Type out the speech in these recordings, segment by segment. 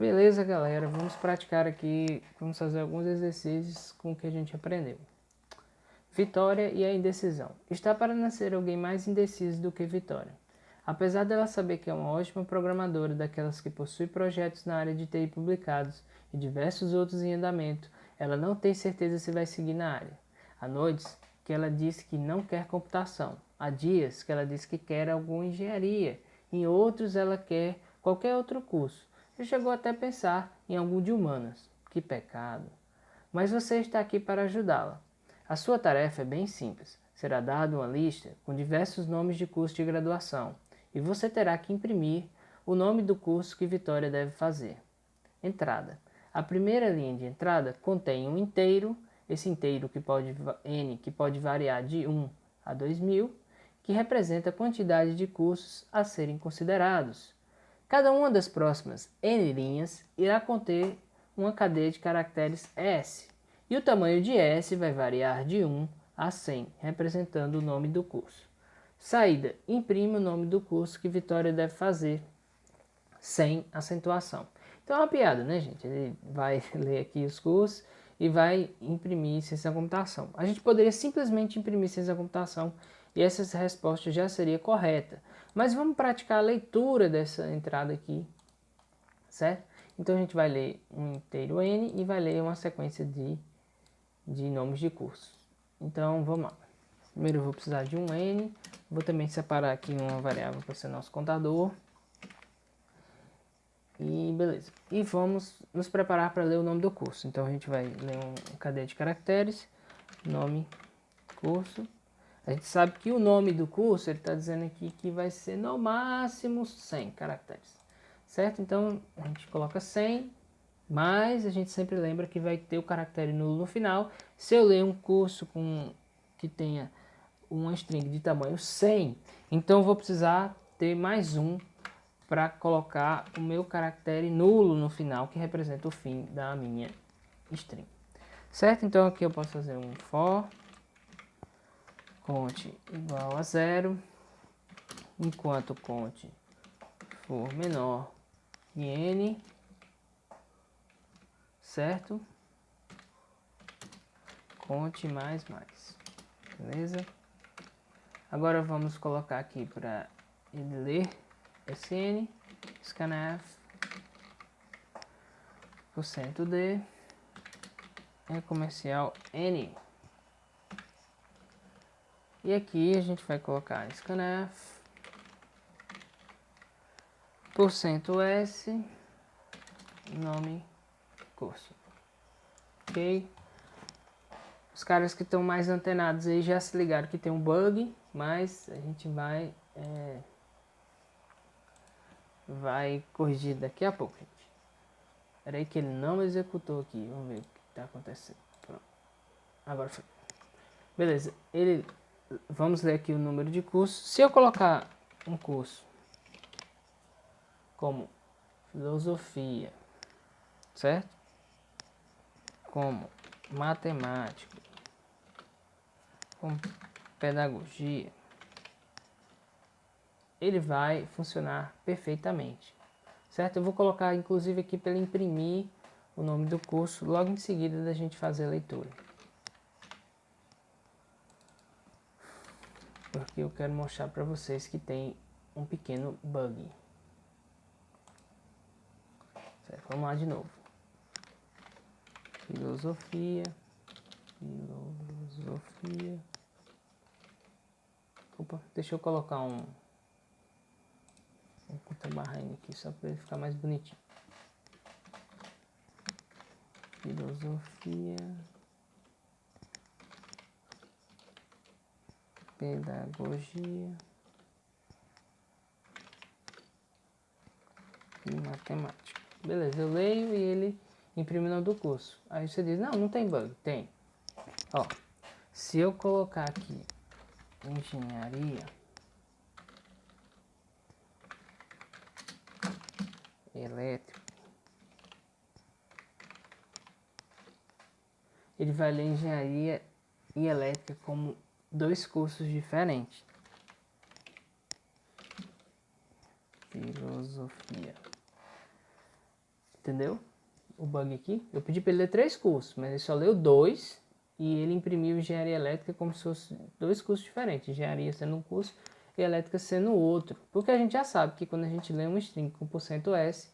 Beleza, galera, vamos praticar aqui, vamos fazer alguns exercícios com o que a gente aprendeu. Vitória e a indecisão. Está para nascer alguém mais indeciso do que Vitória. Apesar dela saber que é uma ótima programadora, daquelas que possui projetos na área de TI publicados e diversos outros em andamento, ela não tem certeza se vai seguir na área. Há noites que ela diz que não quer computação. Há dias que ela diz que quer alguma engenharia. Em outros ela quer qualquer outro curso. Já chegou até a pensar em algum de humanas. Que pecado! Mas você está aqui para ajudá-la. A sua tarefa é bem simples. Será dada uma lista com diversos nomes de curso de graduação e você terá que imprimir o nome do curso que Vitória deve fazer. Entrada. A primeira linha de entrada contém um inteiro, esse inteiro N que pode variar de 1 a 2000, que representa a quantidade de cursos a serem considerados. Cada uma das próximas N linhas irá conter uma cadeia de caracteres S, e o tamanho de S vai variar de 1 a 100, representando o nome do curso. Saída. Imprime o nome do curso que Vitória deve fazer, sem acentuação. Então é uma piada, né, gente? Ele vai ler aqui os cursos e vai imprimir ciência da computação. A gente poderia simplesmente imprimir ciência da computação e essa resposta já seria correta. Mas vamos praticar a leitura dessa entrada aqui, certo? Então a gente vai ler um inteiro N e vai ler uma sequência de nomes de cursos. Então vamos lá. Primeiro eu vou precisar de um N, vou também separar aqui uma variável para ser nosso contador. E beleza. E vamos nos preparar para ler o nome do curso. Então a gente vai ler uma cadeia de caracteres, nome, curso. A gente sabe que o nome do curso, ele está dizendo aqui que vai ser no máximo 100 caracteres. Certo? Então a gente coloca 100, mas a gente sempre lembra que vai ter o caractere nulo no final. Se eu ler um curso que tenha uma string de tamanho 100, então eu vou precisar ter mais um para colocar o meu caractere nulo no final, que representa o fim da minha string. Certo? Então aqui eu posso fazer um for cont igual a 0, enquanto cont for menor que n, certo? Cont mais, beleza? Agora vamos colocar aqui para ele ler esse n, scanf, %d, é comercial n. E aqui a gente vai colocar scanf, %s, nome, curso. Ok? Os caras que estão mais antenados aí já se ligaram que tem um bug, mas a gente vai corrigir daqui a pouco, gente. Espera aí que ele não executou aqui. Vamos ver o que está acontecendo. Pronto. Agora foi. Beleza. Vamos ler aqui o número de cursos. Se eu colocar um curso como filosofia, certo? Como matemática, como pedagogia, ele vai funcionar perfeitamente, certo? Eu vou colocar inclusive aqui para ele imprimir o nome do curso logo em seguida da gente fazer a leitura, porque eu quero mostrar para vocês que tem um pequeno bug. Certo? Vamos lá de novo. Filosofia. Opa, deixa eu colocar um barra N aqui só para ele ficar mais bonitinho. Filosofia, pedagogia e matemática. Beleza, eu leio e ele imprime o nome do curso. Aí você diz, não tem bug. Tem. Ó, se eu colocar aqui engenharia elétrica, ele vai ler engenharia e elétrica como dois cursos diferentes. Filosofia, entendeu? O bug aqui. Eu pedi para ele ler 3 cursos, mas ele só leu 2 e ele imprimiu engenharia elétrica como se fosse 2 cursos diferentes. Engenharia sendo um curso e elétrica sendo outro. Porque a gente já sabe que quando a gente lê uma string com %S,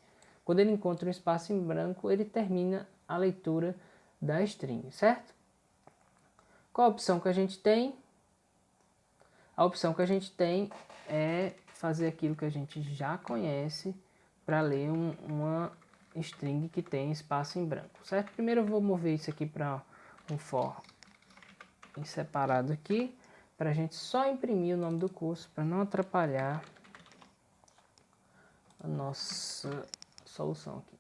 quando ele encontra um espaço em branco, ele termina a leitura da string, certo? Qual a opção que a gente tem? A opção que a gente tem é fazer aquilo que a gente já conhece para ler uma string que tem espaço em branco, certo? Primeiro eu vou mover isso aqui para um for em separado aqui, para a gente só imprimir o nome do curso, para não atrapalhar a nossa solução aqui.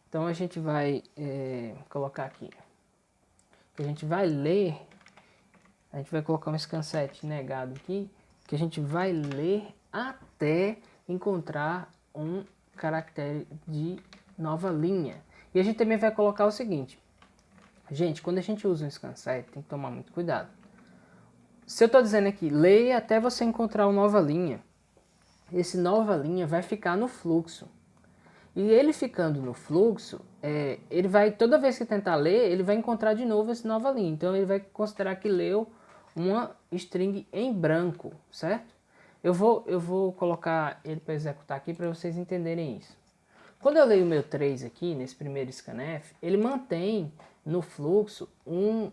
Então a gente vai colocar aqui, que a gente vai ler, a gente vai colocar um scanset negado aqui, que a gente vai ler até encontrar um caractere de nova linha. E a gente também vai colocar o seguinte, gente, quando a gente usa um scanset, tem que tomar muito cuidado. Se eu estou dizendo aqui, leia até você encontrar uma nova linha, esse nova linha vai ficar no fluxo. E ele ficando no fluxo, ele vai, toda vez que tentar ler, ele vai encontrar de novo essa nova linha. Então ele vai considerar que leu uma string em branco, certo? Eu vou colocar ele para executar aqui para vocês entenderem isso. Quando eu leio o meu 3 aqui, nesse primeiro scanf, ele mantém no fluxo um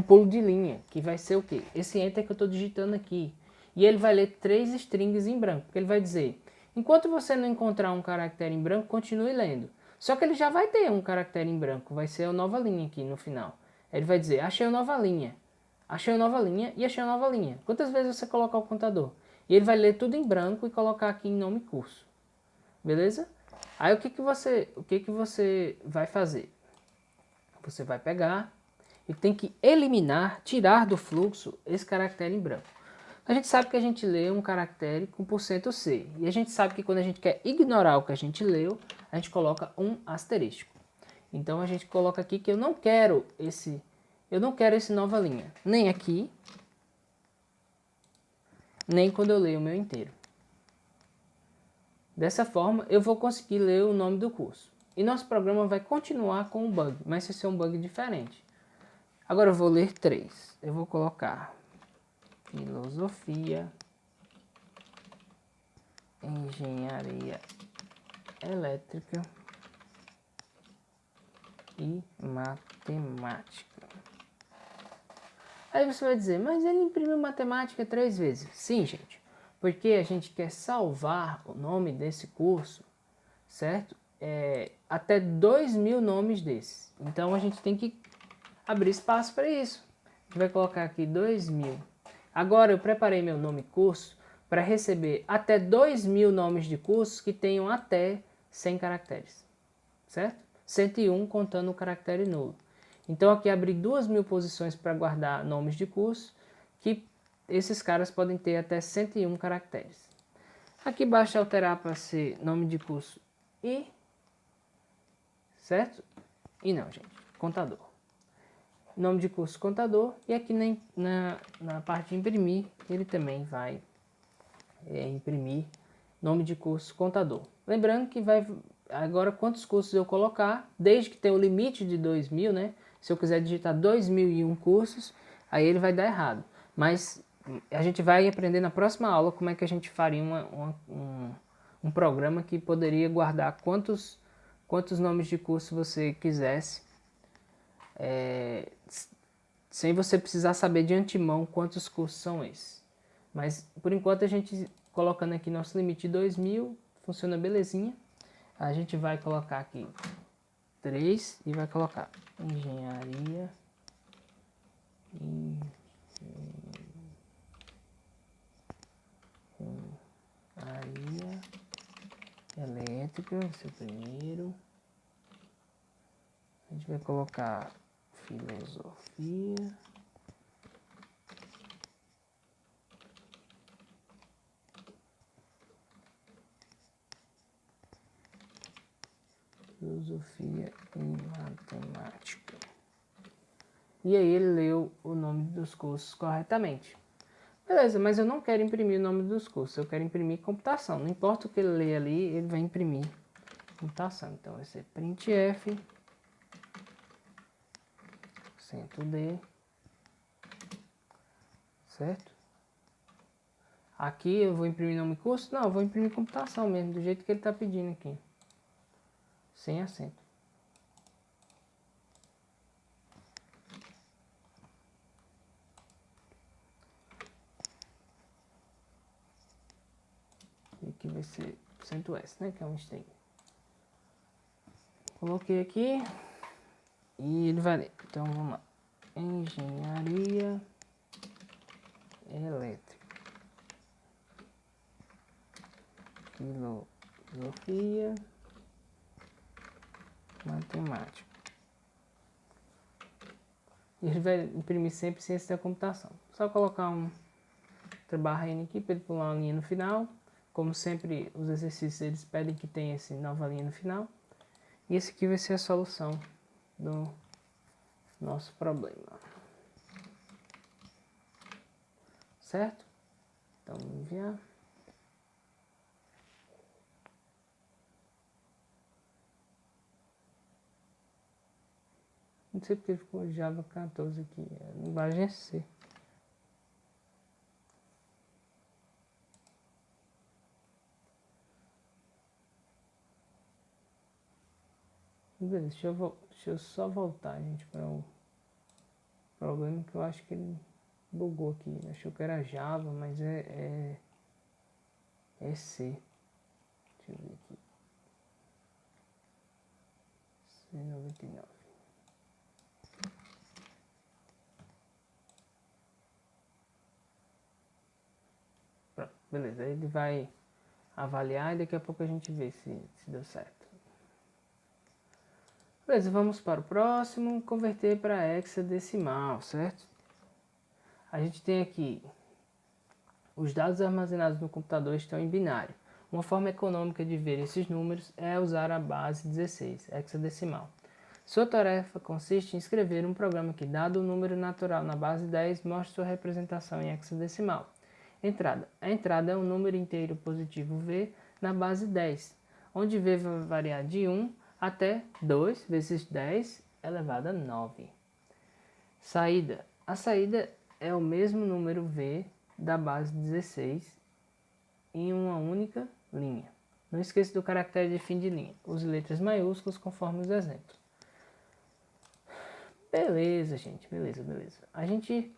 pulo de linha, que vai ser o quê? Esse enter que eu estou digitando aqui. E ele vai ler 3 strings em branco, porque ele vai dizer, enquanto você não encontrar um caractere em branco, continue lendo. Só que ele já vai ter um caractere em branco, vai ser a nova linha aqui no final. Ele vai dizer, achei uma nova linha, achei uma nova linha e achei uma nova linha. Quantas vezes você colocar o contador? E ele vai ler tudo em branco e colocar aqui em nome curso. Beleza? Aí o que que você vai fazer? Você vai pegar e tem que eliminar, tirar do fluxo esse caractere em branco. A gente sabe que a gente lê um caractere com %C. E a gente sabe que quando a gente quer ignorar o que a gente leu, a gente coloca um asterisco. Então a gente coloca aqui que eu não quero esse nova linha. Nem aqui, nem quando eu leio o meu inteiro. Dessa forma, eu vou conseguir ler o nome do curso. E nosso programa vai continuar com o bug, mas vai ser um bug diferente. Agora eu vou ler 3. Eu vou colocar filosofia, engenharia elétrica e matemática. Aí você vai dizer, mas ele imprimiu matemática 3 vezes. Sim, gente, porque a gente quer salvar o nome desse curso, certo? Até 2.000 nomes desses. Então a gente tem que abrir espaço para isso. A gente vai colocar aqui 2.000. Agora eu preparei meu nome curso para receber até 2.000 nomes de cursos que tenham até 100 caracteres, certo? 101 contando o caractere nulo. Então aqui abri 2.000 posições para guardar nomes de curso, que esses caras podem ter até 101 caracteres. Aqui basta alterar para ser nome de curso e, certo? E não, gente, contador. Nome de curso contador, e aqui na parte de imprimir, ele também vai imprimir nome de curso contador. Lembrando que vai agora quantos cursos eu colocar, desde que tenha o limite de 2.000, né? Se eu quiser digitar 2.001 cursos, aí ele vai dar errado. Mas a gente vai aprender na próxima aula como é que a gente faria um programa que poderia guardar quantos nomes de curso você quisesse, sem você precisar saber de antemão quantos cursos são esses. Mas por enquanto a gente colocando aqui nosso limite de 2.000, funciona belezinha. A gente vai colocar aqui 3 e vai colocar engenharia elétrica, esse é o primeiro. A gente vai colocar filosofia. Filosofia e matemática. E aí ele leu o nome dos cursos corretamente. Beleza, mas eu não quero imprimir o nome dos cursos, eu quero imprimir computação. Não importa o que ele lê ali, ele vai imprimir computação. Então vai ser printf %d, certo? Aqui eu vou imprimir nome curso? Não, eu vou imprimir computação mesmo, do jeito que ele está pedindo aqui, sem acento. E aqui vai ser %s, né, que é um string. Coloquei aqui e ele vai ler. Então vamos lá. Engenharia elétrica, filosofia, matemática. E ele vai imprimir sempre ciência da computação. Só colocar outra barra N aqui para ele pular uma linha no final. Como sempre, os exercícios eles pedem que tenha essa nova linha no final. E esse aqui vai ser a solução do nosso problema. Certo? Então, vamos enviar. Não sei porque ficou Java 14 aqui. A linguagem é C. Beleza, deixa eu só voltar, gente, para o problema que eu acho que ele bugou aqui. Achou que era Java, mas é C. Deixa eu ver aqui. C99. Pronto, beleza. Ele vai avaliar e daqui a pouco a gente vê se deu certo. Beleza, vamos para o próximo. Converter para hexadecimal, certo? A gente tem aqui os dados armazenados no computador estão em binário. Uma forma econômica de ver esses números é usar a base 16, hexadecimal. Sua tarefa consiste em escrever um programa que, dado o número natural na base 10, mostre sua representação em hexadecimal. Entrada. A entrada é um número inteiro positivo V na base 10, onde V vai variar de 1 até 2 vezes 10 elevado a 9. Saída. A saída é o mesmo número V da base 16 em uma única linha. Não esqueça do caractere de fim de linha. Use letras maiúsculas conforme os exemplos. Beleza, gente. Beleza. A gente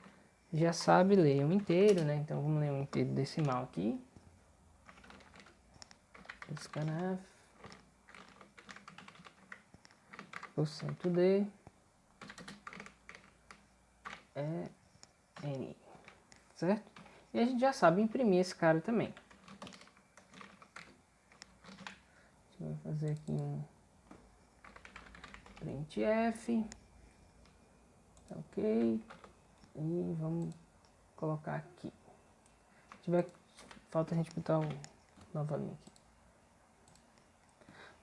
já sabe ler um inteiro, né? Então vamos ler um inteiro decimal aqui. Scanf %d é n, certo? E a gente já sabe imprimir esse cara também. A gente vai fazer aqui um printf, ok, e vamos colocar aqui. Se tiver falta a gente botar uma nova linha aqui.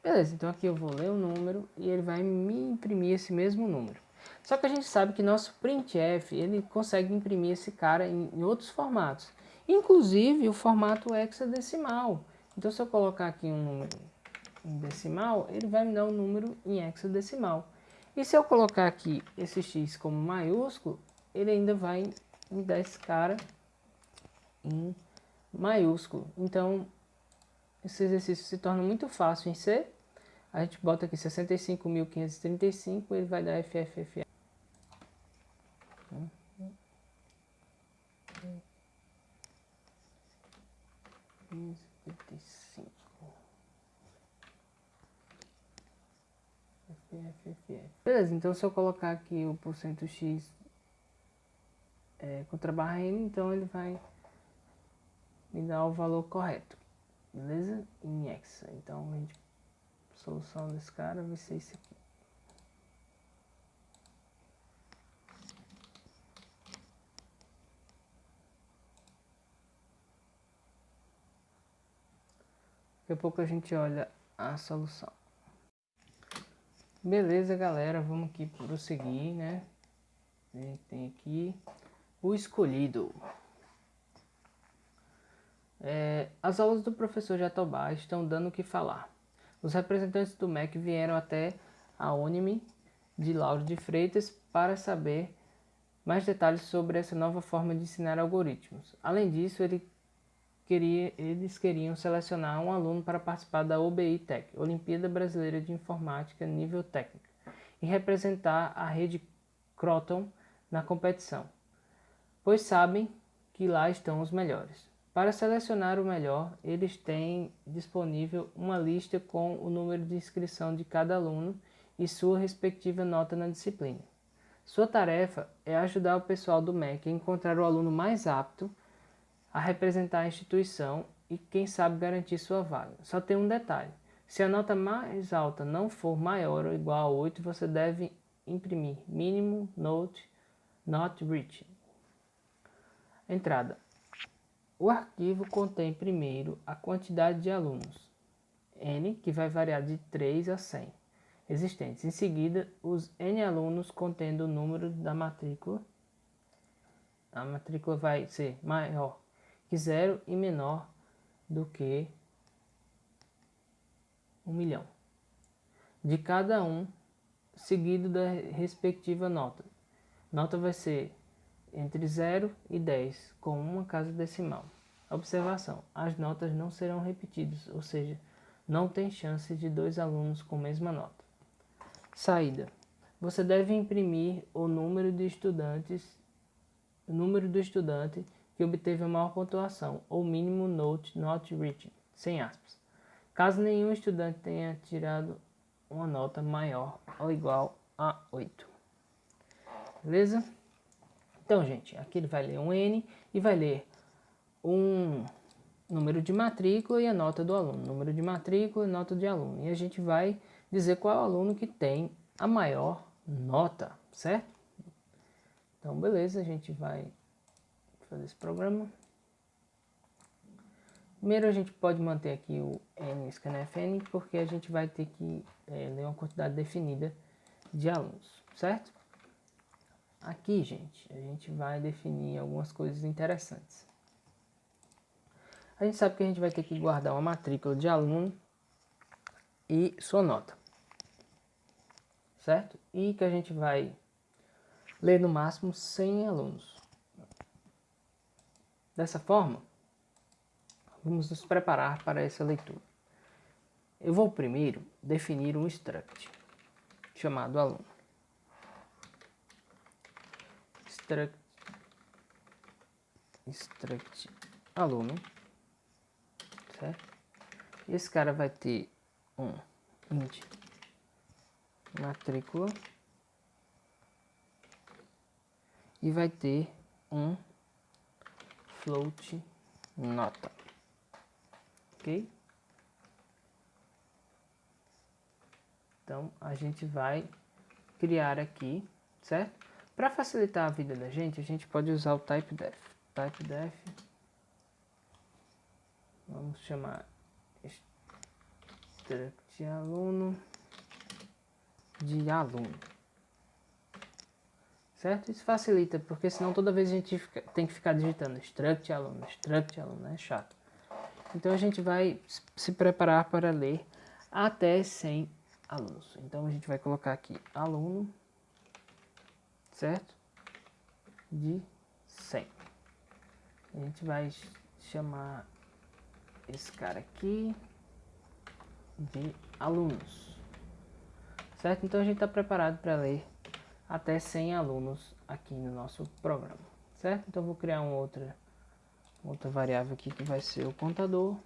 Beleza, então aqui eu vou ler o número e ele vai me imprimir esse mesmo número. Só que a gente sabe que nosso printf ele consegue imprimir esse cara em outros formatos, inclusive o formato hexadecimal. Então se eu colocar aqui um número em decimal, ele vai me dar um número em hexadecimal. E se eu colocar aqui esse x como maiúsculo, ele ainda vai me dar esse cara em maiúsculo. Então esse exercício se torna muito fácil em C. A gente bota aqui 65.535, ele vai dar FFF. Beleza, então se eu colocar aqui o %x contra barra n, então ele vai me dar o valor correto. Beleza? Em hexa. Então a solução desse cara vai ser esse aqui. Daqui a pouco a gente olha a solução. Beleza, galera, vamos aqui prosseguir, né? A gente tem aqui o escolhido. As aulas do professor Jatobá estão dando o que falar. Os representantes do MEC vieram até a Unime de Lauro de Freitas para saber mais detalhes sobre essa nova forma de ensinar algoritmos. Além disso, eles queriam selecionar um aluno para participar da OBI Tech, Olimpíada Brasileira de Informática nível técnico, e representar a rede Croton na competição, pois sabem que lá estão os melhores. Para selecionar o melhor, eles têm disponível uma lista com o número de inscrição de cada aluno e sua respectiva nota na disciplina. Sua tarefa é ajudar o pessoal do MEC a encontrar o aluno mais apto a representar a instituição e, quem sabe, garantir sua vaga. Só tem um detalhe: se a nota mais alta não for maior ou igual a 8, você deve imprimir mínimo note not reached. Entrada. O arquivo contém primeiro a quantidade de alunos, N, que vai variar de 3 a 100, existentes. Em seguida, os N alunos contendo o número da matrícula. A matrícula vai ser maior que 0 e menor do que 1 milhão. De cada um, seguido da respectiva nota. Nota vai ser entre 0 e 10, com uma casa decimal. Observação: as notas não serão repetidas, ou seja, não tem chance de 2 alunos com a mesma nota. Saída: você deve imprimir o número do estudante que obteve a maior pontuação, ou mínimo note not reached, sem aspas. Caso nenhum estudante tenha tirado uma nota maior ou igual a 8. Beleza? Então, gente, aqui ele vai ler um N e vai ler um número de matrícula e a nota do aluno. Número de matrícula e nota de aluno. E a gente vai dizer qual é o aluno que tem a maior nota, certo? Então, beleza, a gente vai fazer esse programa. Primeiro a gente pode manter aqui o N scanfn, porque a gente vai ter que ler uma quantidade definida de alunos, certo? Aqui, gente, a gente vai definir algumas coisas interessantes. A gente sabe que a gente vai ter que guardar uma matrícula de aluno e sua nota, certo? E que a gente vai ler no máximo 100 alunos. Dessa forma, vamos nos preparar para essa leitura. Eu vou primeiro definir um struct chamado aluno. Struct aluno, certo? Esse cara vai ter um int matrícula e vai ter um float nota, ok? Então a gente vai criar aqui, certo? Para facilitar a vida da gente pode usar o typedef. Typedef, vamos chamar struct aluno de aluno, certo? Isso facilita, porque senão toda vez a gente tem que ficar digitando struct aluno, é chato. Então a gente vai se preparar para ler até 100 alunos. Então a gente vai colocar aqui aluno, certo? De 100. A gente vai chamar esse cara aqui de alunos, certo? Então a gente está preparado para ler até 100 alunos aqui no nosso programa, certo? Então eu vou criar uma outra variável aqui que vai ser o contador,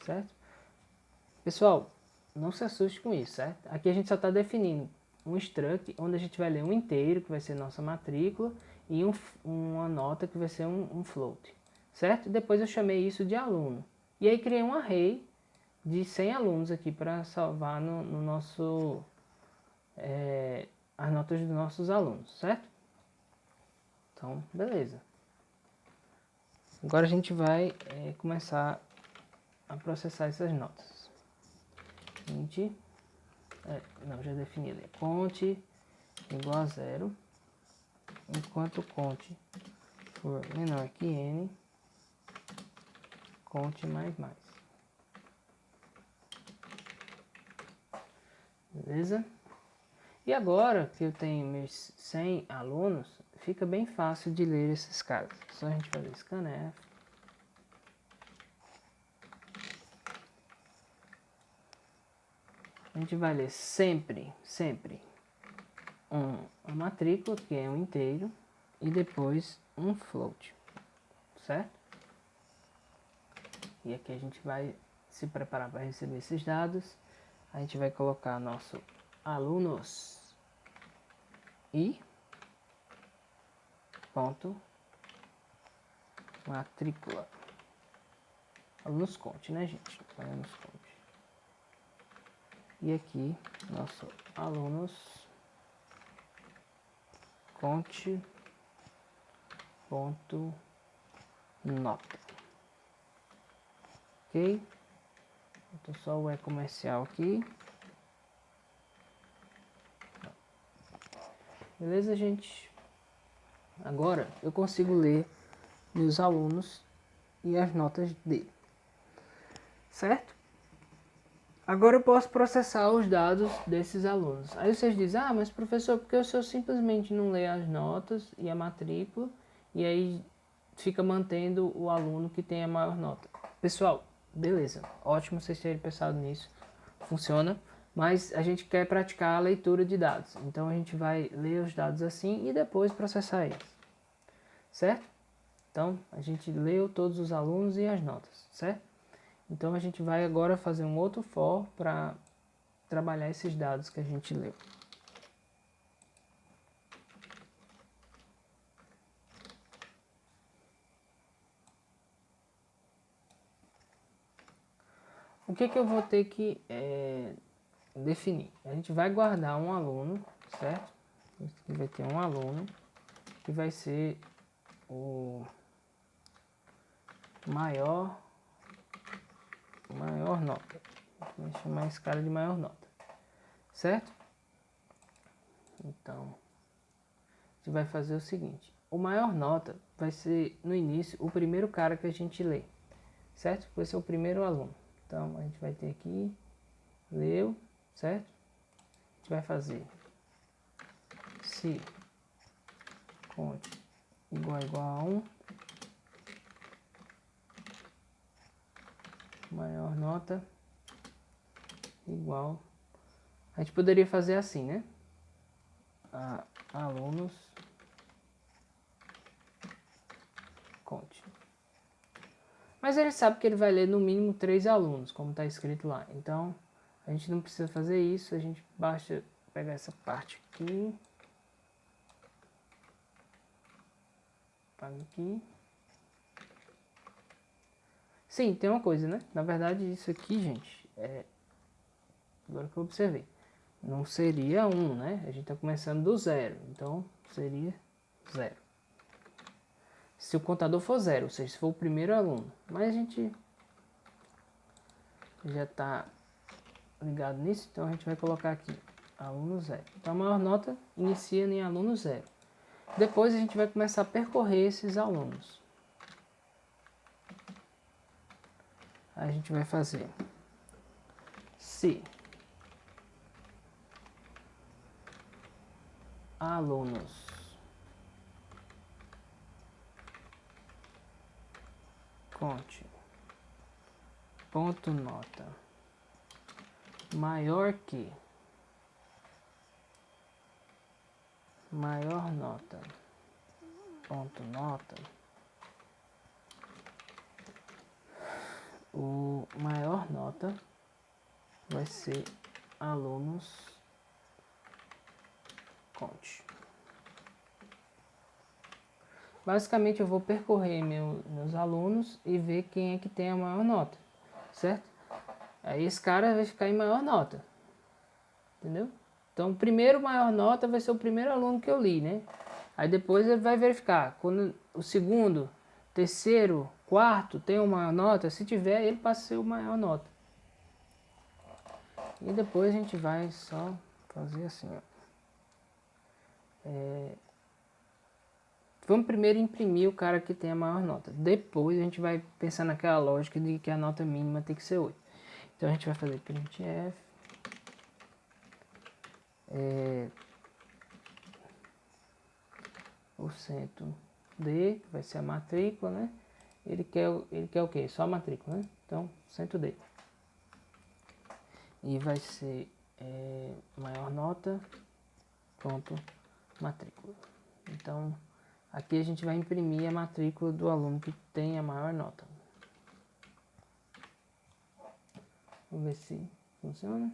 certo? Pessoal, não se assuste com isso, certo? Aqui a gente só está definindo um struct onde a gente vai ler um inteiro, que vai ser nossa matrícula, e uma nota que vai ser um float, certo? Depois eu chamei isso de aluno. E aí criei um array de 100 alunos aqui para salvar no nosso as notas dos nossos alunos, certo? Então, beleza. Agora a gente vai começar a processar essas notas. Int, não, já defini ali. Conte igual a 0, enquanto conte for menor que n, conte mais. beleza? E agora que eu tenho meus 100 alunos, fica bem fácil de ler esses caras. Só a gente fazer scanf. A gente vai ler sempre a matrícula, que é um inteiro, e depois um float, certo? E aqui a gente vai se preparar para receber esses dados. A gente vai colocar nosso alunos e ponto matrícula. Alunos conte, né, gente? Alunos conte. E aqui nosso alunos conte ponto nota. Ok? Então só o e-comercial aqui. Beleza, gente? Agora eu consigo ler meus alunos e as notas dele. Certo? Agora eu posso processar os dados desses alunos. Aí vocês dizem, ah, mas professor, por que o senhor simplesmente não lê as notas e a matrícula e aí fica mantendo o aluno que tem a maior nota? Pessoal, beleza, ótimo vocês terem pensado nisso, funciona, mas a gente quer praticar a leitura de dados. Então a gente vai ler os dados assim e depois processar eles, certo? Então a gente leu todos os alunos e as notas, certo? Então a gente vai agora fazer um outro for para trabalhar esses dados que a gente leu. O que eu vou ter que definir? A gente vai guardar um aluno, certo? Aqui vai ter um aluno que vai ser o maior nota. Vou chamar esse cara de maior nota, certo? Então, a gente vai fazer o seguinte. O maior nota vai ser, no início, o primeiro cara que a gente lê, certo? Vai ser o primeiro aluno. Então, a gente vai ter aqui, leu, certo? A gente vai fazer se conte igual a 1, maior nota igual. A gente poderia fazer assim, né? Alunos conte. Mas ele sabe que ele vai ler no mínimo 3 alunos, como está escrito lá. Então, a gente não precisa fazer isso, a gente basta pegar essa parte aqui. Paga aqui. Sim, tem uma coisa, né? Na verdade, isso aqui, gente, agora que eu observei, não seria 1, né? A gente está começando do 0, então seria 0. Se o contador for 0, ou seja, se for o primeiro aluno. Mas a gente já está ligado nisso, então a gente vai colocar aqui aluno 0. Então a maior nota inicia em aluno 0. Depois a gente vai começar a percorrer esses alunos. A gente vai fazer se alunos conte ponto nota maior que maior nota ponto nota, o maior nota vai ser alunos conte. Basicamente eu vou percorrer meus alunos e ver quem é que tem a maior nota, certo? Aí esse cara vai ficar em maior nota, entendeu? Então o primeiro maior nota vai ser o primeiro aluno que eu li, né? Aí depois ele vai verificar, quando o segundo, terceiro, quarto tem uma maior nota, se tiver ele passa a ser o maior nota. E depois a gente vai só fazer assim, ó. Vamos primeiro imprimir o cara que tem a maior nota. Depois a gente vai pensar naquela lógica de que a nota mínima tem que ser 8. Então a gente vai fazer printf o cento D, que vai ser a matrícula, né? Ele quer o quê? Só a matrícula, né? Então, cento D. E vai ser maior nota, ponto, matrícula. Então, aqui a gente vai imprimir a matrícula do aluno que tem a maior nota. Vamos ver se funciona.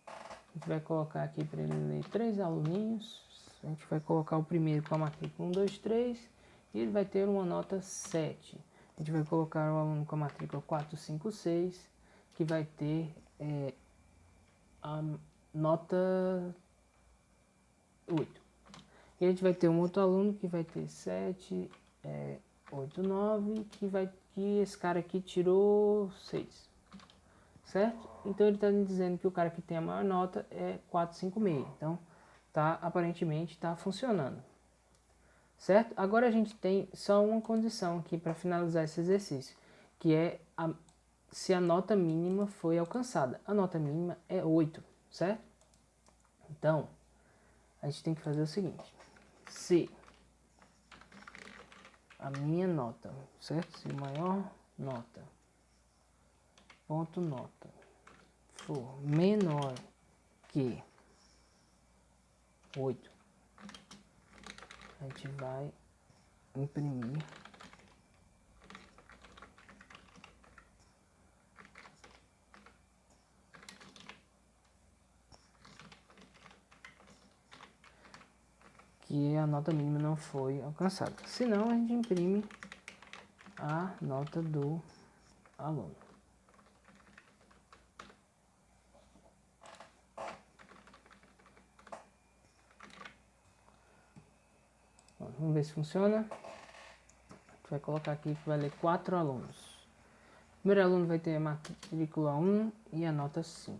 A gente vai colocar aqui para ele ler 3 aluninhos. A gente vai colocar o primeiro com a matrícula 1, 2, 3. E ele vai ter uma nota 7. A gente vai colocar o aluno com a matrícula 4, 5, 6. Que vai ter a nota 8. E a gente vai ter um outro aluno que vai ter 7, 8, 9. Que esse cara aqui tirou 6. Certo? Então ele está me dizendo que o cara que tem a maior nota é 456. Então, aparentemente está funcionando. Certo? Agora a gente tem só uma condição aqui para finalizar esse exercício, que é se a nota mínima foi alcançada. A nota mínima é 8, certo? Então, a gente tem que fazer o seguinte. Se a minha nota, certo? Se maior nota, ponto nota, for menor que 8, a gente vai imprimir que a nota mínima não foi alcançada. Senão, a gente imprime a nota do aluno. Vamos ver se funciona. A gente vai colocar aqui que vai ler 4 alunos. O primeiro aluno vai ter a matrícula 1 e a nota 5.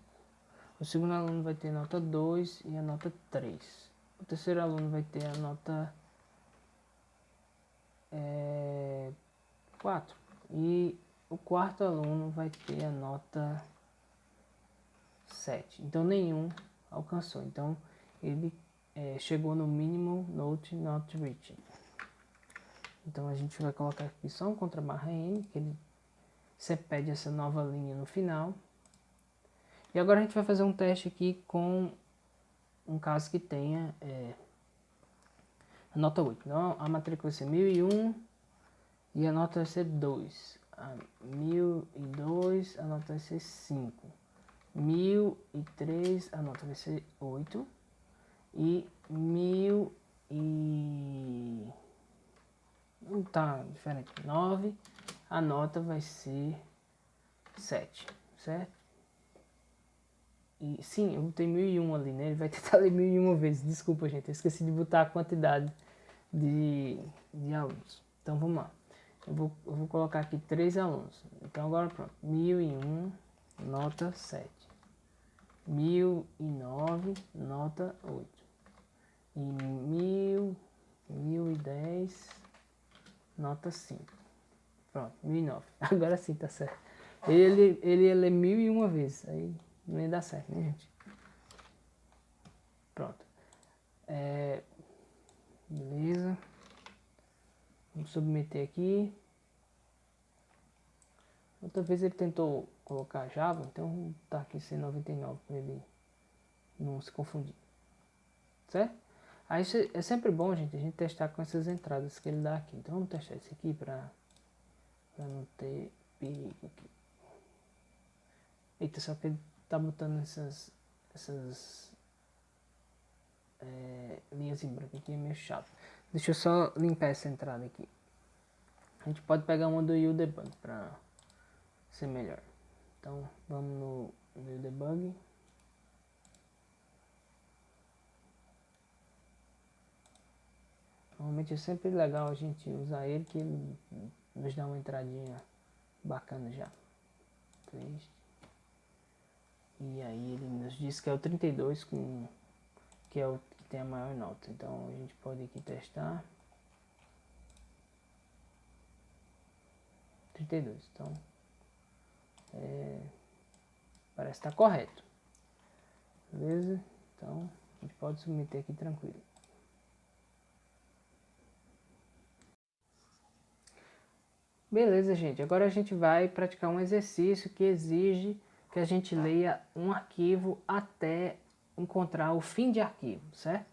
O segundo aluno vai ter a nota 2 e a nota 3. O terceiro aluno vai ter a nota 4. E o quarto aluno vai ter a nota 7. Então nenhum alcançou. Então ele chegou no mínimo note not reached. Então a gente vai colocar aqui só um contrabarra N, que ele sempre pede essa nova linha no final. E agora a gente vai fazer um teste aqui com um caso que tenha a nota 8. Então a matrícula vai ser 1001 e a nota vai ser 2. A 1002 a nota vai ser 5. 1003 a nota vai ser 8. E 1000 e... não tá diferente, 9, a nota vai ser 7, certo? E sim, eu botei 1001 ali, né? Ele vai tentar ler 1001 vezes. Desculpa, gente, eu esqueci de botar a quantidade de alunos. Então vamos lá. Eu vou colocar aqui 3 alunos. Então agora pronto. 1001, nota 7. 1009, nota 8. E 1010, nota 5. Pronto, 1009. Agora sim tá certo. Ele ia ler 1001 vezes. Aí não ia dar certo, né, gente? Pronto. Beleza. Vamos submeter aqui. Outra vez ele tentou colocar Java, então tá aqui C99 para ele não se confundir. Certo? Aí é sempre bom, gente, a gente testar com essas entradas que ele dá aqui. Então vamos testar esse aqui para não ter perigo aqui. Eita, só que ele tá botando essas linhas em branco aqui, é meio chato. Deixa eu só limpar essa entrada aqui. A gente pode pegar uma do UDebug para ser melhor. Então vamos no UDebug. Normalmente é sempre legal a gente usar ele, que ele nos dá uma entradinha bacana já. 3. E aí ele nos diz que é o 32, que é o que tem a maior nota. Então a gente pode aqui testar. 32. Então parece estar correto. Beleza? Então, a gente pode submeter aqui tranquilo. Beleza, gente. Agora a gente vai praticar um exercício que exige que a gente leia um arquivo até encontrar o fim de arquivo, certo?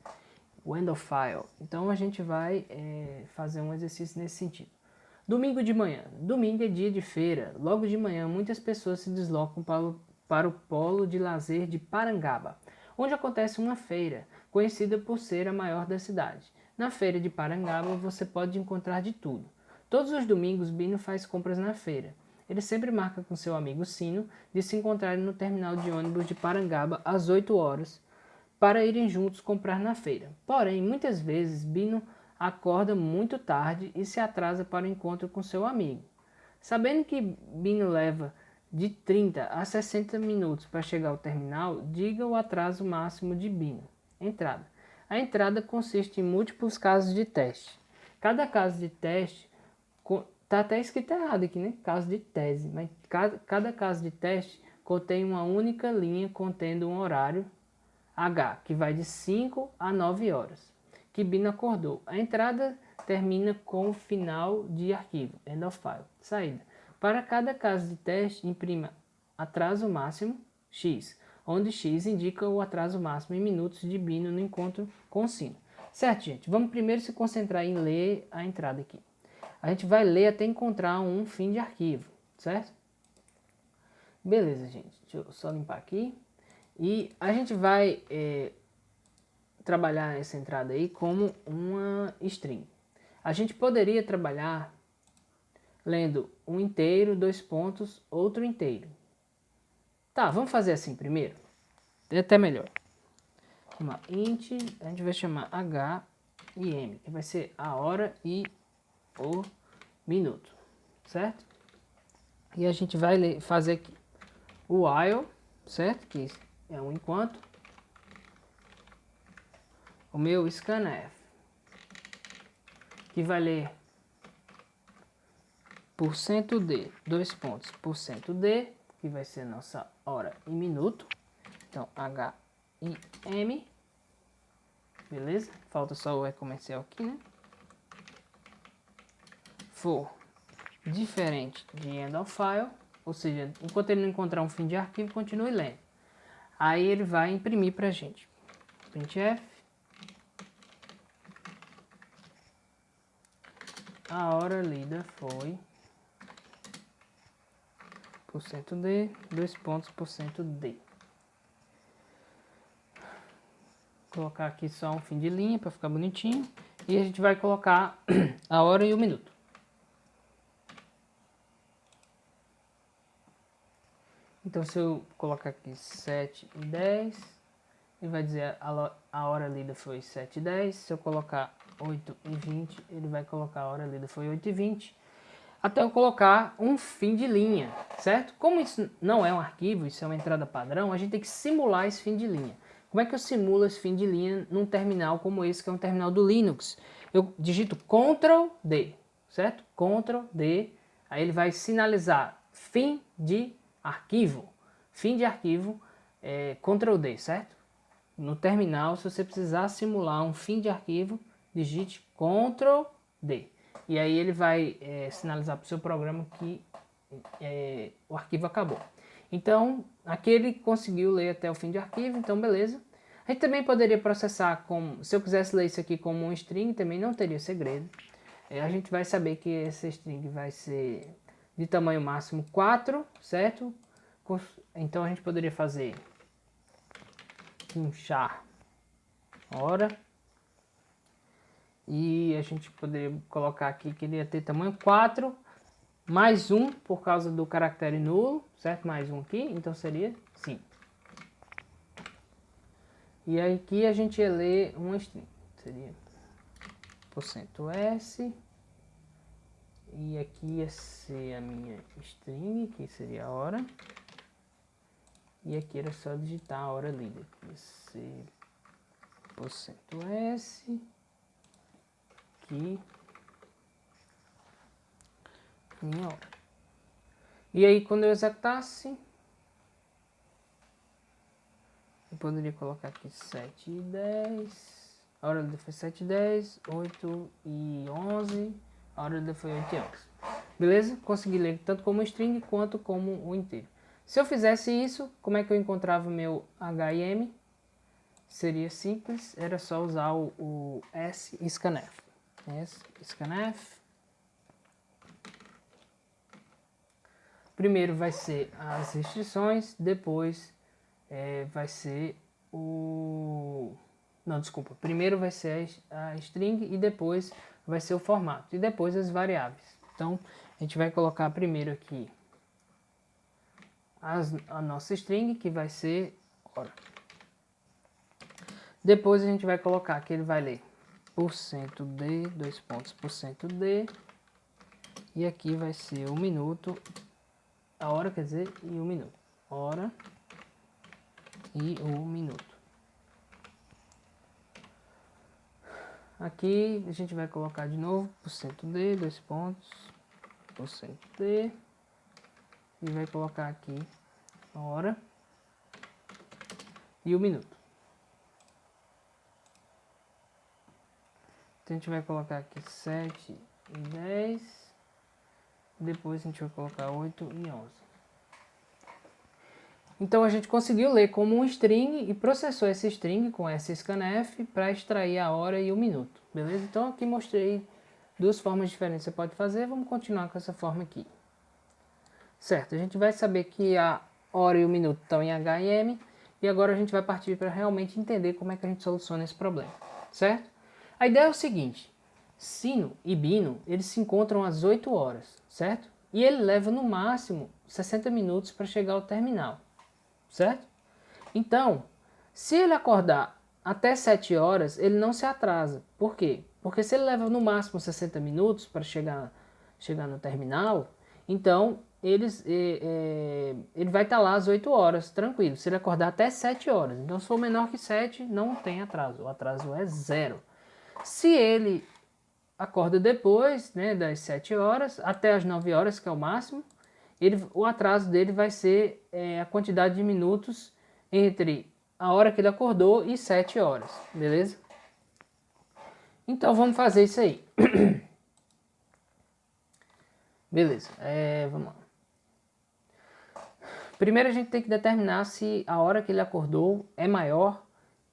O end of file. Então a gente vai fazer um exercício nesse sentido. Domingo de manhã. Domingo é dia de feira. Logo de manhã, muitas pessoas se deslocam para o polo de lazer de Parangaba, onde acontece uma feira, conhecida por ser a maior da cidade. Na feira de Parangaba você pode encontrar de tudo. Todos os domingos, Bino faz compras na feira. Ele sempre marca com seu amigo Sino de se encontrarem no terminal de ônibus de Parangaba às 8 horas para irem juntos comprar na feira. Porém, muitas vezes, Bino acorda muito tarde e se atrasa para o encontro com seu amigo. Sabendo que Bino leva de 30 a 60 minutos para chegar ao terminal, diga o atraso máximo de Bino. Entrada. A entrada consiste em múltiplos casos de teste. Cada caso de teste, tá até escrito errado aqui, né? Caso de tese, mas cada caso de teste contém uma única linha contendo um horário H, que vai de 5 a 9 horas, que Bino acordou. A entrada termina com o final de arquivo, end of file. Saída. Para cada caso de teste, imprima atraso máximo, X, onde X indica o atraso máximo em minutos de Bino no encontro com o Sino. Certo, gente? Vamos primeiro se concentrar em ler a entrada aqui. A gente vai ler até encontrar um fim de arquivo, certo? Beleza, gente. Deixa eu só limpar aqui. E a gente vai trabalhar essa entrada aí como uma string. A gente poderia trabalhar lendo um inteiro, dois pontos, outro inteiro. Tá, vamos fazer assim primeiro. É até melhor. Chamar int, a gente vai chamar h e m, que vai ser a hora e o minuto, certo? E a gente vai fazer aqui o while, certo? Que é um enquanto. O meu scanf, que vai ler %d, dois pontos, %d, que vai ser nossa hora e minuto. Então, h e m, beleza? Falta só o e-comercial aqui, né? For diferente de end of file, ou seja, enquanto ele não encontrar um fim de arquivo, continue lendo. Aí ele vai imprimir pra gente. Printf, a hora lida foi %d, dois pontos, %d. Vou colocar aqui só um fim de linha para ficar bonitinho. E a gente vai colocar a hora e o minuto. Então, se eu colocar aqui 7:10, ele vai dizer a hora lida foi 7:10. Se eu colocar 8:20, ele vai colocar a hora lida foi 8:20. Até eu colocar um fim de linha, certo? Como isso não é um arquivo, isso é uma entrada padrão, a gente tem que simular esse fim de linha. Como é que eu simulo esse fim de linha num terminal como esse, que é um terminal do Linux? Eu digito Ctrl D, certo? Ctrl D, aí ele vai sinalizar fim de arquivo. Fim de arquivo, Ctrl D, certo? No terminal, se você precisar simular um fim de arquivo, digite Ctrl D. E aí ele vai sinalizar para o seu programa que o arquivo acabou. Então, aqui ele conseguiu ler até o fim de arquivo, então beleza. A gente também poderia processar, se eu quisesse ler isso aqui como um string, também não teria segredo. A gente vai saber que essa string vai ser de tamanho máximo 4, certo? Então a gente poderia fazer um char hora. E a gente poderia colocar aqui que ele ia ter tamanho 4, mais 1 por causa do caractere nulo, certo? Mais 1 aqui, então seria 5. E aqui a gente ia ler uma string, seria %s, e aqui ia ser a minha string, que seria a hora, e aqui era só digitar a hora lida, que ia ser %s, aqui, minha hora. E aí quando eu executasse, eu poderia colocar aqui 7:10. A hora dele foi 7:10, 8:11. A hora dele foi 8:11. Beleza? Consegui ler tanto como string quanto como o inteiro. Se eu fizesse isso, como é que eu encontrava o meu HM? Seria simples, era só usar o scanf. Scanf. Primeiro vai ser as restrições, depois vai ser o... Não, desculpa. Primeiro vai ser a string e depois vai ser o formato. E depois as variáveis. Então, a gente vai colocar primeiro aqui a nossa string, que vai ser hora. Depois a gente vai colocar que ele vai ler %d, 2 pontos, %d. E aqui vai ser o minuto, a hora, quer dizer, e o minuto. Hora e o minuto. Aqui a gente vai colocar de novo %d, 2 pontos, %d. E vai colocar aqui a hora e o minuto. Então a gente vai colocar aqui 7:10. Depois a gente vai colocar 8:11. Então a gente conseguiu ler como um string e processou esse string com essa scanf para extrair a hora e o minuto. Beleza? Então aqui mostrei duas formas diferentes que você pode fazer. Vamos continuar com essa forma aqui. Certo, a gente vai saber que a hora e o minuto estão em HM. E agora a gente vai partir para realmente entender como é que a gente soluciona esse problema. Certo? A ideia é o seguinte. Sino e Bino, eles se encontram às 8 horas, certo? E ele leva no máximo 60 minutos para chegar ao terminal, certo? Então, se ele acordar até 7 horas, ele não se atrasa. Por quê? Porque se ele leva no máximo 60 minutos para chegar no terminal, então ele vai estar lá às 8 horas, tranquilo. Se ele acordar até 7 horas, então se for menor que 7, não tem atraso, o atraso é 0. Se ele acorda depois, né, das 7 horas até as 9 horas, que é o máximo, o atraso dele vai ser a quantidade de minutos entre a hora que ele acordou e 7 horas, beleza? Então vamos fazer isso aí. Beleza, vamos lá. Primeiro a gente tem que determinar se a hora que ele acordou é maior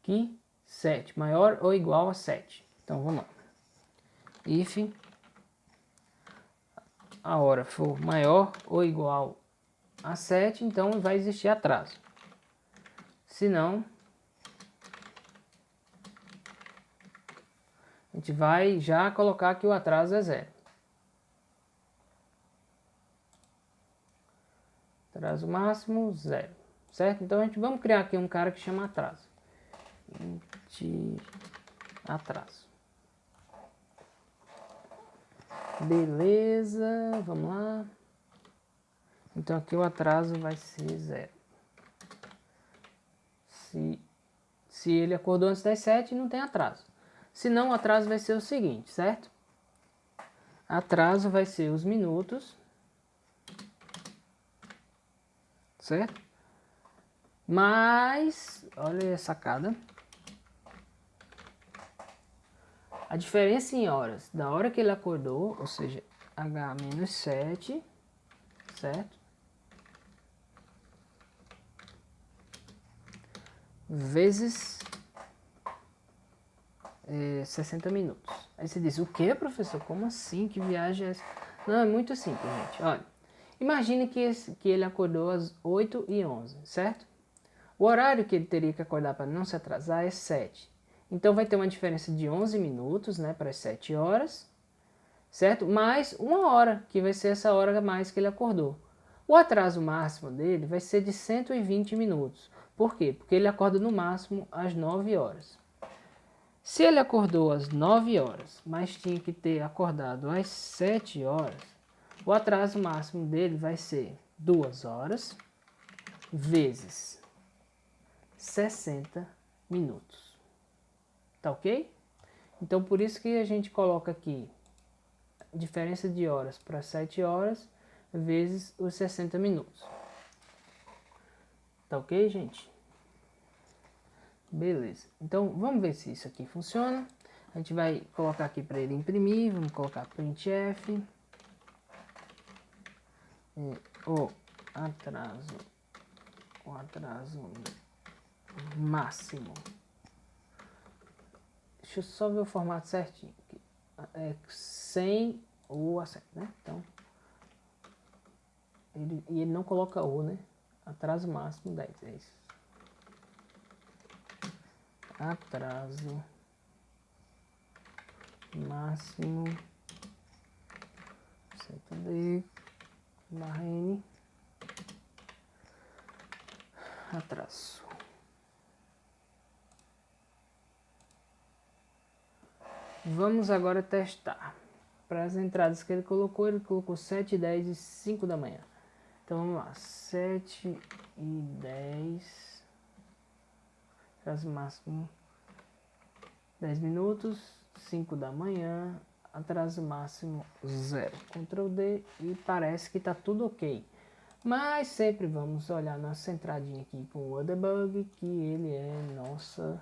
que 7, maior ou igual a 7. Então vamos lá. If a hora for maior ou igual a 7, então vai existir atraso. Se não, a gente vai já colocar que o atraso é 0. Atraso máximo 0, certo? Então vamos criar aqui um cara que chama atraso. Atraso. Beleza, vamos lá. Então aqui o atraso vai ser 0. Se ele acordou antes das 7, não tem atraso. Se não, o atraso vai ser o seguinte, certo? Atraso vai ser os minutos, certo? Mas, olha a sacada. A diferença em horas, da hora que ele acordou, ou seja, H-7, certo? Vezes 60 minutos. Aí você diz, o que, professor? Como assim? Que viagem é essa? Não, é muito simples, gente. Olha, imagine que ele acordou às 8:11, certo? O horário que ele teria que acordar para não se atrasar é 7. Então vai ter uma diferença de 11 minutos, né, para as 7 horas, certo? Mais 1 hora, que vai ser essa hora a mais que ele acordou. O atraso máximo dele vai ser de 120 minutos. Por quê? Porque ele acorda no máximo às 9 horas. Se ele acordou às 9 horas, mas tinha que ter acordado às 7 horas, o atraso máximo dele vai ser 2 horas vezes 60 minutos. Tá ok? Então por isso que a gente coloca aqui a diferença de horas para 7 horas vezes os 60 minutos. Tá ok, gente? Beleza. Então, vamos ver se isso aqui funciona. A gente vai colocar aqui para ele imprimir. Vamos colocar printf. O atraso máximo. Deixa eu só ver o formato certinho. Sem o acento, né? Então, ele não coloca o, né? Atraso máximo 10, é isso. Atraso máximo D barra N atraso. Vamos agora testar. Para as entradas que ele colocou 7, 10 e 5 da manhã. Então vamos lá, 7 e 10, atraso máximo 10 minutos, 5 da manhã, atraso máximo 0. Ctrl D e parece que está tudo ok. Mas sempre vamos olhar nossa entradinha aqui com o debug, que ele é nossa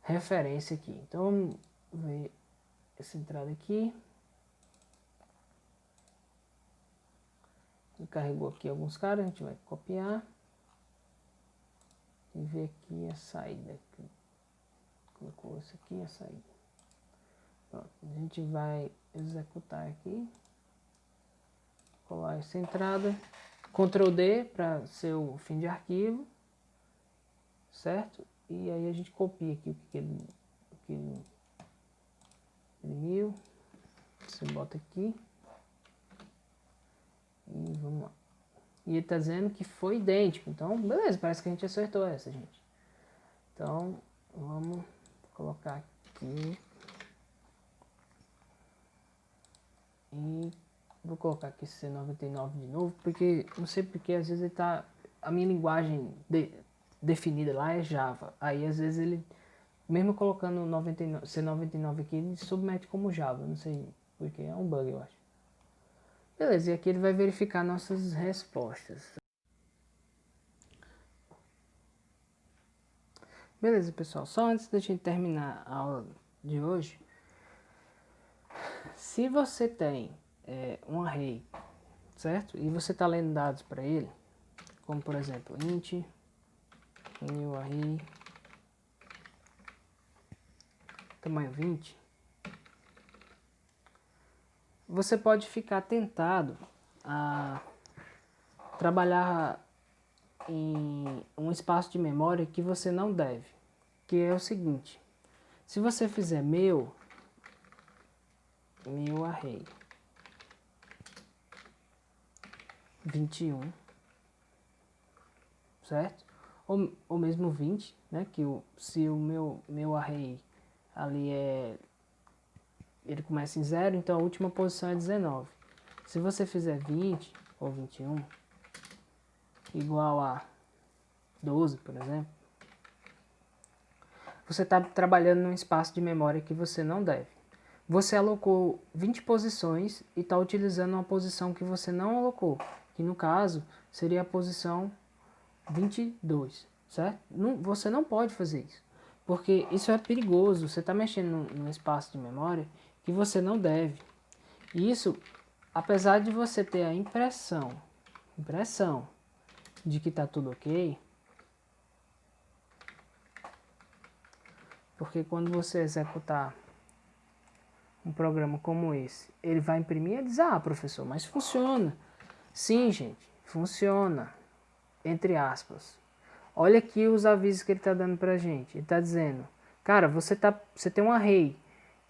referência aqui. Então vamos ver essa entrada aqui. Ele carregou aqui alguns caras, a gente vai copiar e ver aqui a saída. Colocou isso aqui, a saída. Pronto, a gente vai executar aqui, colar essa entrada, Ctrl D para ser o fim de arquivo, certo? E aí a gente copia aqui o que ele imprimiu, você bota aqui e vamos lá. E ele está dizendo que foi idêntico, então beleza, parece que a gente acertou essa, gente. Então vamos colocar aqui e vou colocar aqui C99 de novo, porque não sei porque às vezes ele tá, a minha linguagem definida lá é Java, aí às vezes ele, mesmo colocando C99 aqui, ele submete como Java, não sei porque, é um bug eu acho. Beleza, e aqui ele vai verificar nossas respostas. Beleza, pessoal, só antes da gente terminar a aula de hoje, se você tem um array, certo? E você está lendo dados para ele, como por exemplo, int, new array, tamanho 20, você pode ficar tentado a trabalhar em um espaço de memória que você não deve, que é o seguinte: se você fizer meu array 21, certo? Ou mesmo 20, né? Que se o meu array ali ele começa em 0, então a última posição é 19. Se você fizer 20 ou 21 igual a 12, por exemplo, você está trabalhando num espaço de memória que você não deve. Você alocou 20 posições e está utilizando uma posição que você não alocou, que no caso seria a posição 22, certo? Você não pode fazer isso, porque isso é perigoso, você está mexendo num espaço de memória que você não deve. E isso, apesar de você ter a impressão de que está tudo ok, porque quando você executar um programa como esse, ele vai imprimir e dizer, ah, professor, mas funciona. Sim, gente, funciona, entre aspas. Olha aqui os avisos que ele está dando pra gente. Ele está dizendo, cara, você tem um array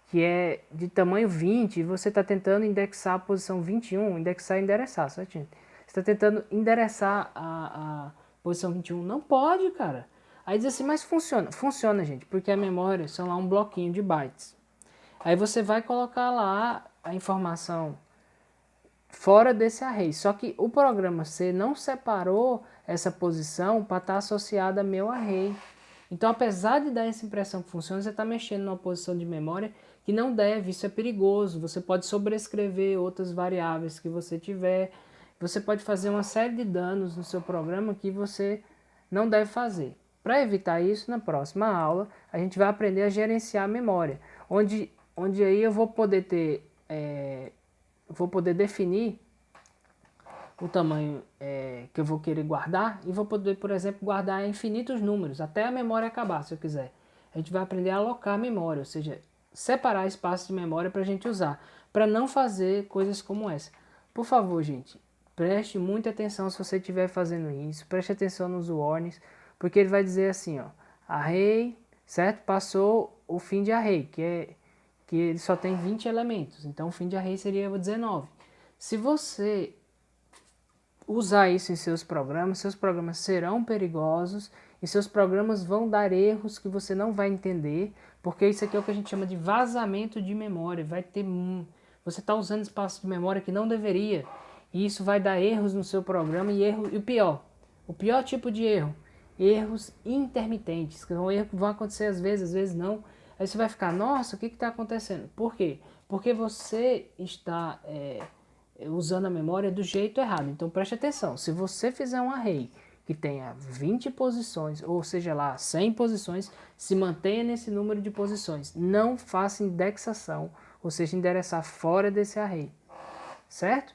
que é de tamanho 20 e você está tentando indexar a posição 21, indexar e endereçar, certo, gente? Você está tentando endereçar a posição 21. Não pode, cara. Aí diz assim, mas funciona. Funciona, gente, porque a memória são lá um bloquinho de bytes. Aí você vai colocar lá a informação fora desse array. Só que o programa C não separou essa posição para estar associada a meu array. Então, apesar de dar essa impressão que funciona, você está mexendo numa posição de memória que não deve. Isso é perigoso. Você pode sobrescrever outras variáveis que você tiver. Você pode fazer uma série de danos no seu programa que você não deve fazer. Para evitar isso, na próxima aula, a gente vai aprender a gerenciar a memória, onde aí eu vou poder definir o tamanho que eu vou querer guardar e vou poder, por exemplo, guardar infinitos números, até a memória acabar, se eu quiser. A gente vai aprender a alocar a memória, ou seja, separar espaço de memória para a gente usar, para não fazer coisas como essa. Por favor, gente, preste muita atenção se você estiver fazendo isso, preste atenção nos warnings, porque ele vai dizer assim, ó, array, certo? Passou o fim de array, que ele só tem 20 elementos, então o fim de array seria 19. Se você usar isso em seus programas serão perigosos e seus programas vão dar erros que você não vai entender, porque isso aqui é o que a gente chama de vazamento de memória. Você está usando espaço de memória que não deveria, e isso vai dar erros no seu programa e o pior tipo de erros intermitentes, que são erros que vão acontecer às vezes não. Aí você vai ficar, nossa, o que está acontecendo? Por quê? Porque você está usando a memória do jeito errado. Então preste atenção, se você fizer um array que tenha 20 posições, ou seja lá, 100 posições, se mantenha nesse número de posições. Não faça indexação, ou seja, endereçar fora desse array, certo?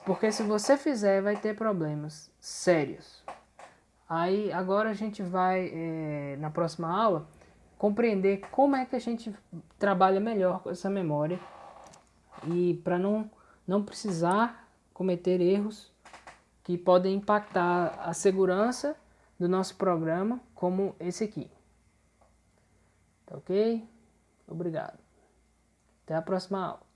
Porque se você fizer, vai ter problemas sérios. Aí agora a gente vai, na próxima aula, compreender como é que a gente trabalha melhor com essa memória e para não precisar cometer erros que podem impactar a segurança do nosso programa, como esse aqui. Tá ok? Obrigado. Até a próxima aula.